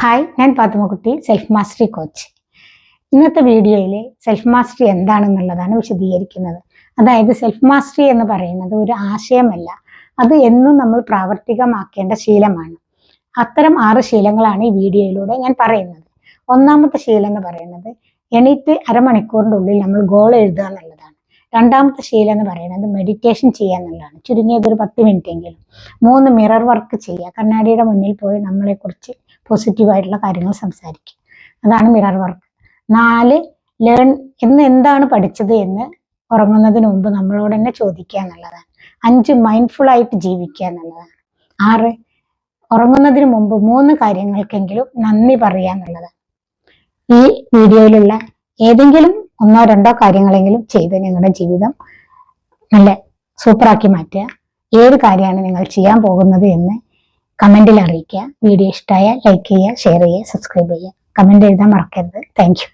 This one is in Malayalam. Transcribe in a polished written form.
ഹായ്, ഞാൻ പാത്തുമ്മക്കുട്ടി, സെൽഫ് മാസ്റ്ററി കോച്ച്. ഇന്നത്തെ വീഡിയോയിൽ സെൽഫ് മാസ്റ്ററി എന്താണെന്നുള്ളതാണ് വിശദീകരിക്കുന്നത്. അതായത് സെൽഫ് മാസ്റ്ററി എന്ന് പറയുന്നത് ഒരു ആശയമല്ല, അത് എന്നും നമ്മൾ പ്രാവർത്തികമാക്കേണ്ട ശീലമാണ്. അത്തരം 6 ശീലങ്ങളാണ് ഈ വീഡിയോയിലൂടെ ഞാൻ പറയുന്നത്. ഒന്നാമത്തെ ശീലം എന്ന് പറയുന്നത് എണീറ്റ് അരമണിക്കൂറിൻ്റെ ഉള്ളിൽ നമ്മൾ ഗോൾ എഴുതുക എന്നുള്ളതാണ്. രണ്ടാമത്തെ ശീലം എന്ന് പറയുന്നത് മെഡിറ്റേഷൻ ചെയ്യുക എന്നുള്ളതാണ്, ചുരുങ്ങിയത് ഒരു 10 മിനിറ്റ് എങ്കിലും. 3 മിറർ വർക്ക് ചെയ്യുക, കണ്ണാടിയുടെ മുന്നിൽ പോയി നമ്മളെക്കുറിച്ച് പോസിറ്റീവായിട്ടുള്ള കാര്യങ്ങൾ സംസാരിക്കുക, അതാണ് മിറർ വർക്ക്. 4 ലേൺ എന്താണ് പഠിച്ചത് എന്ന് ഉറങ്ങുന്നതിന് മുമ്പ് നമ്മളോട് തന്നെ ചോദിക്കുക എന്നുള്ളതാണ്. 5 മൈൻഡ്ഫുൾ ആയിട്ട് ജീവിക്കുക എന്നുള്ളതാണ്. 6 ഉറങ്ങുന്നതിന് മുമ്പ് 3 കാര്യങ്ങൾക്കെങ്കിലും നന്ദി പറയുക എന്നുള്ളതാണ്. ഈ വീഡിയോയിലുള്ള ഏതെങ്കിലും 1-2 കാര്യങ്ങളെങ്കിലും ചെയ്ത് നിങ്ങളുടെ ജീവിതം നല്ല സൂപ്പറാക്കി മാറ്റുക. ഏത് കാര്യമാണ് നിങ്ങൾ ചെയ്യാൻ പോകുന്നത് എന്ന് കമന്റിൽ അറിയിക്കുക. വീഡിയോ ഇഷ്ടമായാൽ ലൈക്ക് ചെയ്യുക, ഷെയർ ചെയ്യുക, സബ്സ്ക്രൈബ് ചെയ്യുക. കമന്റ് എഴുതാൻ മറക്കരുത്. Thank you.